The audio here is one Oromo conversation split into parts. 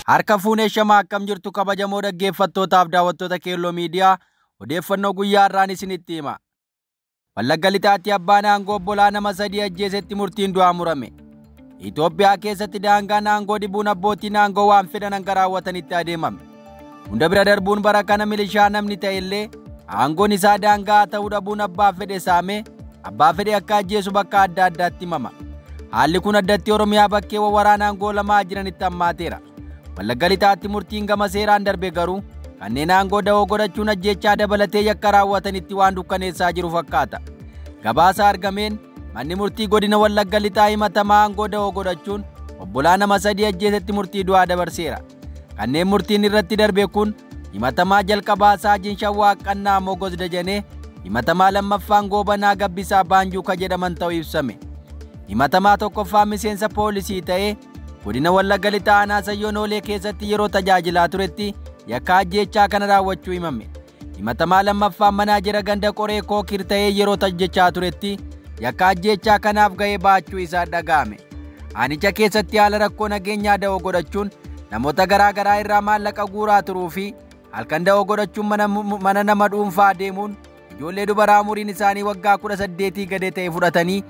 Harka fuunee shamaa akkam jirtu kabajamoo dhaggeeffattootaaf daawwattoota Kello miidiyaa odeeffannoo guyyaa irraan isinitti hima. Wallagga Lixaatti abbaan aangoo obbolaa nama sadii ajjeesetti murtiin du'aa murame. Itoophiyaa keessatti daangaan aangoo dhibuun abbootiin aangoo waan fedhan raawwatanitti adeemame. Hunda bira darbuun bara kana milishaa namni ta'e illee aangoon isaa daangaa ta'uu dhabuun abbaa fedhe saame abbaa fedhe akka ajjeesu bakka adda addaatti himama. Haalli kun addatti Oromiyaa bakkeewwan waraana aangoo lamaa jiranitti hammaateera. Wallagga Lixaatti murtiin gama seeraan darbe garuu kanneen aangoo da'oo godhachuun ajjeechaa dabalatee yakka raawwatanitti waan dukkaneessaa jiru fakkaata. Gabaasa argameen manni murtii godina Wallagga Lixaa himatamaa aangoo da'oo godhachuun obbolaa nama sadii ajjeesetti murtii du'aa dabarseera. Kanneen murtiin irratti darbe kun himatamaa jalqabaa Saajiin Shawwaa Qannaa Mogos Dajanee, himatamaa lammaffaan Goobanaa Gabbisaa Baanjuuka jedhaman ta'uu ibsame. Himatamaa tokkoffaa miseensa poolisii ta'ee godina Wallagga Lixaa aanaa Sayyoonoolee keessatti yeroo tajaajilaa turetti yakka ajjeechaa kana raawwachuu himame. Himatamaa lammaffaan manaajera ganda qoree kookir ta'ee yeroo tajaajilaa turetti yakka ajjeechaa kanaaf ga'ee baachuu isaa dhaga'ame. Aanicha keessatti haala rakkoo nageenyaa da'oo godhachuun namoota garaa garaa irraa maallaqa guuraa turuu fi halkan da'oo godhachuun mana nama dhuunfaa deemuun ijoollee dubaraa umuriin isaanii waggaa 18 gadi ta'e fudhatanii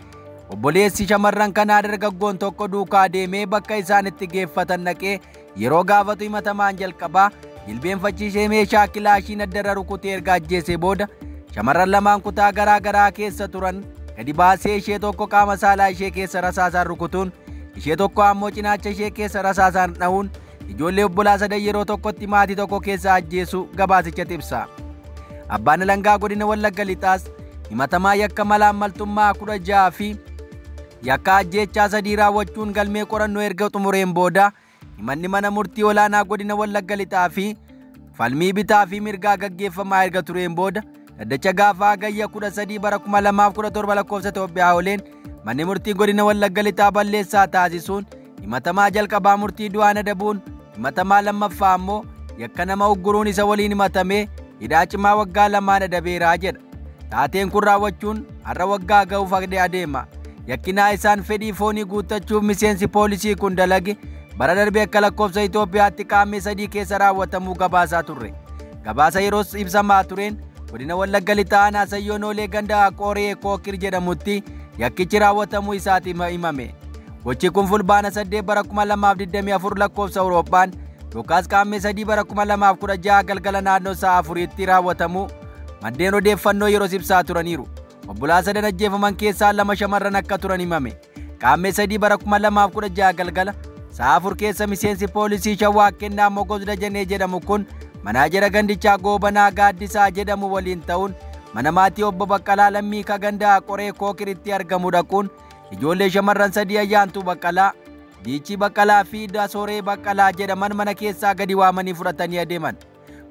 obboleessi shamarran kanaa dargaggoon tokko duukaa deemee bakka isaan itti geeffatan dhaqee yeroo gaafatu himatamaan jalqabaa jilbeenfachiisee meeshaa kilaashiin addarra rukutee erga ajjeesee booda shamarran lamaan kutaa garaa garaa keessa turan gadi baasee ishee tokko qaama saalaa ishee keessa rasaasaan rukutuun ishee tokko ammoo cinaacha ishee keessa rasaasaan dha'uun ijoollee obbolaa sadan yeroo tokkotti maatii tokko keessa ajjeesu gabaasicha ibsa. Abbaan alangaa godina Wallagga Lixaas himatamaa yakka malaammaltummaa 16 fi yakka ajjeechaa 3 raawwachuun galmee qorannoo erga xumureen booda himanni mana murtii olaanaa godina Wallagga Lixaa fi falmii bitaa fi mirgaa gaggeeffamaa erga tureen booda dhaddacha gaafa hagayya 13 bara 2017 lakkoofsa Itoophiyaa ooleen manni murtii godina Wallagga Lixaa balleessaa taasisuun himatamaa jalqabaa murtii du'aan adabuun himatamaa lammaffaa ammoo yakka nama ugguruun isa waliin himatamee hidhaa cimaa waggaa 2 adabeeraa jedha. Taateen kun raawwachuun har'a waggaa ga'uuf adeema. Yakkinaa isaan fedhii foonii guuttachuuf miseensi poolisii kun dalage bara darbe akka lakkoofsa Itoophiyaatti qaamee 3 keessa raawwatamuu gabaasaa turre. Gabaasa yeroo ibsamaa tureen godina Wallagga Lixaa aanaa Sayyoonoolee ganda qoree kookir jedhamutti yakkichi raawwatamuu isaati himame. Gochi kun fulbaana 8 bara 2024 lakkoofsa Awurooppaan yookaas qaamee 3 bara 2016 galgala naannoo sa'a 4tti raawwatamuu maddeen odeeffannoo yeroo ibsaa turaniiru. Obbolaa sadan ajjeefaman keessaa 2 shamarran akka turan himame. Qaamee 3 bara 2016 galgala sa'a 4 keessa miseensi poolisii Shawwaa Qannaa Mogos Dajanee jedhamu kun manaajera gandichaa Goobanaa Gaaddisaa jedhamu waliin ta'uun mana maatii obbo Baqqalaa Lammii ganda qoree kookiritti argamu dhaquun ijoollee shamarran 3 Ayyaantuu Baqqalaa, Diichii Baqqalaa fi Dasooree Baqqalaa jedhaman mana keessaa gadi waamanii fudhatanii adeeman.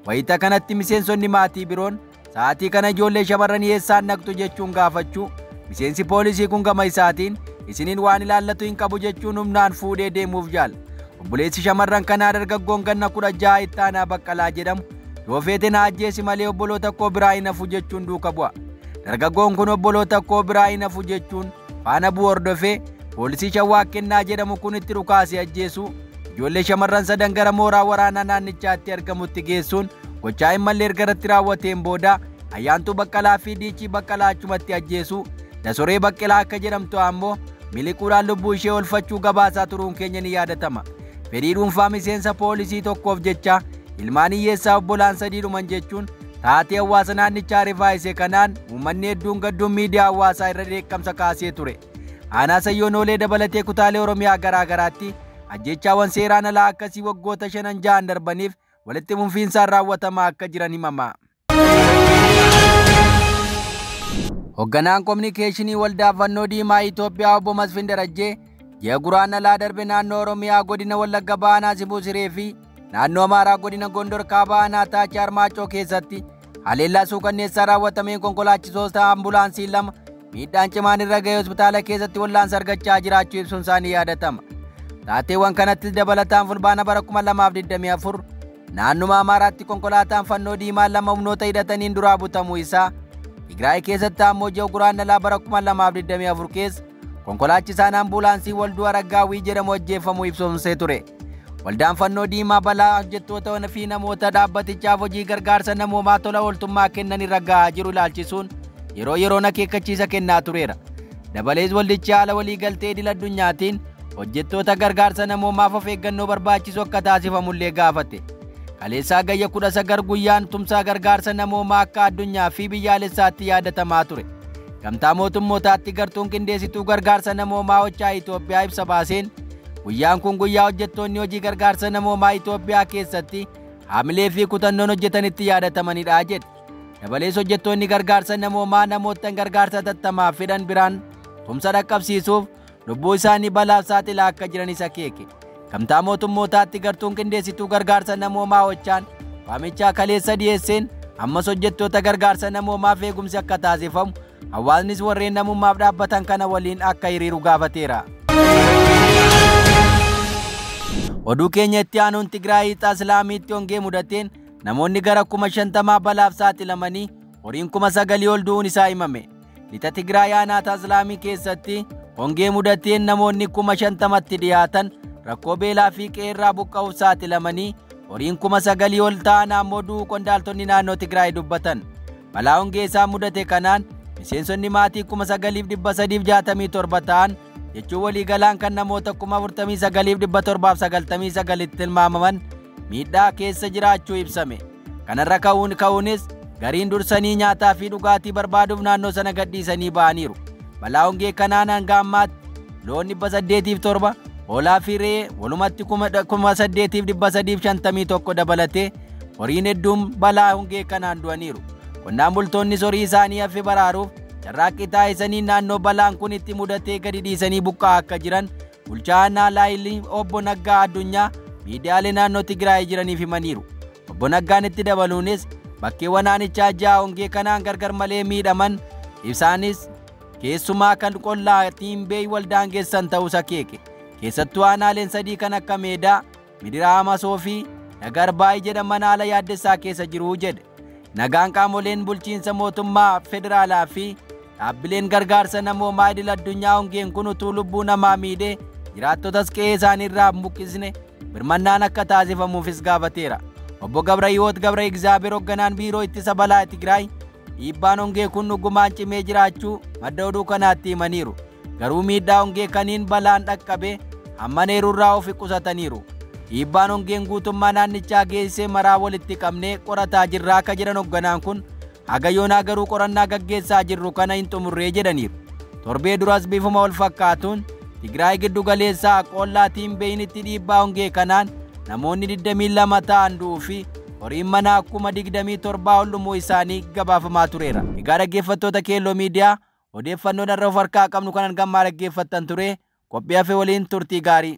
Wayita kanatti miseensonni maatii biroon sa'aatii kana ijoollee shamarran eessaan naqxu jechuun gaafachuu miseensi poolisii kun gama isaatiin isiniin waan ilaallatu hin qabu jechuun humnaan fuudhee deemuuf jaala. Obboleessi shamarran kanaa dargaggoon ganna 16 Ittaanaa Baqqalaa jedhamu yoo feete na ajjeesi malee obboloota koo biraa hin hafu jechuun duuka bu'a. Dargaggoon kun obboloota koo biraa hin hafu jechuun faana bu'u hordofee poolisii Shawwaa Qannaa jedhamu kun itti dhukaasee ajjeesu ijoollee shamarran sadan gara mooraa waraanaa naannichaatti argamutti geessuun gochaa hin mallee erga irratti raawwateen booda Ayyaantuu Baqqalaa fi Diichii Baqqalaa achumatti ajjeesu Dasoree Baqqalaa akka jedhamtu ammoo miliquudhaan lubbuu ishee oolfachuu gabaasaa turuun keenya ni yaadatama. Fedhii dhuunfaa miseensa poolisii tokkoof jecha ilmaan hiyyeessaa obbolaan 3 dhuman jechuun taatee hawaasa naannichaa rifaayise kanaan uummanni hedduun gadduun miidiyaa hawaasaa irra dheekkamsa kaasee ture. Aanaa Sayyoonoolee dabalatee kutaalee Oromiyaa garaa garaatti ajjeechaawwan seeraan alaa akkasii waggoota 5-6 darbaniif walitti fufiinsaan raawwatamaa akka jiran himama. Hoogganaan kominikeeshinii waldaa fannoo diimaa Itoophiyaa obbo Mesfin ji'a guraandhalaa darbe naannoo Oromiyaa godina Wallagga Baanaa Sibusiree fi naannoo Amhara godina Gondor Kaabaa aanaa Taachii Armaacoo keessatti haleellaa suukanneessaa raawwatameen konkolaachisoota ambulaansii 2 miidhaan cimaan irra ga'ee hospitaala keessatti wallaansa argachaa jiraachuu ibsuun isaanii yaadatama. Taateewwan kanattis dabalataan fulbaana bara 2024 naannuma Amharaatti konkolaataan fannoo diimaa 2 humnoota hidhataniin duraa butamuu isaa, Tigray keessatti ammoo ji'a guraandhalaa bara 2024 keessa konkolaachisaan ambulaansii Walduu Araggaawii jedhamu ajjeefamuu ibsamee ture. Waldaan Fannoo Diimaa balaa hojjettoota fi namoota dhaabbatichaaf hojii gargaarsa namoomaa tola ooltummaa kennan irra gahaa jiru ilaalchisuun yeroo yeroon akeekkachiisa kennaa tureera. Dabalees waldichi haala waliigaltee idil addunyaatiin hojjettoota gargaarsa namoomaaf of eeggannoo barbaachisu akka taasifamullee gaafate. Kaleessaa gayya 19 guyyaan tumsaa gargaarsa namoomaa akka addunyaa fi biyyaalessaatti yaadatamaa ture. Gamtaa mootummootaatti gartuun qindeessituu gargaarsa namoomaa hochaa Itoophiyaa ibsa baaseen guyyaan kun guyyaa hojjettoonni hojii gargaarsa namoomaa Itoophiyaa keessatti haamilee fi kutannoon hojjetanitti yaadatamanidha jedhe. Dabalees hojjettoonni gargaarsa namoomaa namoota gargaarsa tattamaa fedhan biraan tumsa dhaqqabsiisuuf lubbuu isaanii balaaf saaxilaa akka jiranis akeeke. Gamtaa mootummootaatti gartuun qindeessituu gargaarsa namoomaa hochaan waamichaa kaleessa dhiyeesseen ammas hojjettoota gargaarsa namoomaaf eegumsi akka taasifamu hawaasnis warreen namummaaf dhaabbatan kana waliin akka hiriiru gaafateera. Oduu keenya itti aanuun Tigray Islaamiitti hongee mudateen namoonni gara 50,000 balaaf saaxilamanii horiin 9,000 ol du'uun isaa himame. Lixa Tigray aanaa Islaamii keessatti hongee mudateen namoonni 50,000tti dhiyaatan rakkoo beelaa fi qeerraa buqqa'uuf saaxilamanii horiin 9,000 ol ta'an ammoo du'uu qondaaltonni naannoo Tigray dubbatan. Balaa hongee isaa mudate kanaan miseensonni maatii 9,367 ta'an jechuun waliigalaan kan namoota 49,799 tilmaamaman miidhaa keessa jiraachuu ibsame. Kanarra ka'uunis gariin dursanii nyaataa fi dhugaatii barbaaduuf naannoo sana gadhiisanii ba'aniiru. Balaa hongee kanaan hanga ammaatti loon 807 hoolaa fi re'ee walumatti 8,351 dabalatee horiin hedduun balaa hongee kanaan du'aniiru. Qonnaan bultoonni horii isaanii hafe baraaruuf carraaqqii taasisanii naannoo balaan kun itti mudatee gadi dhiisanii buqqa'aa akka jiran bulchaa aanaa Laayilii obbo Naggaa Addunyaa miidiyaalee naannoo Tigray jiraniif himaniiru. Obbo Naggaan itti dabaluunis bakkeewwan aanichaa 6 hongee kanaan gargar malee miidhaman isaanis keessumaa kan qollaa Tiimbee waldaan geessan ta'uu akeeke. Keessattuu aanaaleen sadii kan akka Meedaa, Midiraa Masoo fi Nagarbaay jedhaman haala yaaddessaa keessa jiru jedhe. Nagaan qaamoleen bulchiinsa mootummaa federaalaa fi dhaabbileen gargaarsa namoomaa idil addunyaa hongeen kun utuu lubbuu namaa miidhee jiraattotas qe'ee isaaniirraa buqqisne birmannaan akka taasifamuufis gaafateera. Obbo Gebremichael hoogganaan biiroo ittisa balaa Tigray dhiibbaan hongee kun dhugumaan cimee jiraachuu madda oduu kanaatti himaniiru. Garuu miidhaa hongee kaniin balaan dhaqqabe hammaneerurraa of qusataniiru. Dhiibbaan hongeen guutummaa naannichaa geessee maraa walitti qabnee qorataa jirraa akka jedhan hoogganaan kun haga yoonaa garuu qorannaa gaggeessaa jirru kana hin xumurree jedhaniiru. Torbee duras bifuma wal fakkaatuun Tigray giddu galeessaa qollaa Tiimbeeyitti dhiibbaa hongee kanaan namoonni 22 ta'an du'uu fi horiin manaa 27,000 ol dhumuu isaanii gabaafamaa tureera. Egaa dhaggeeffattoota Kello miidiyaa odeeffannoo irraa of harkaa qabnu kanan gammaa dhaggeeffattan ture qophii hafe waliin turtii gaarii.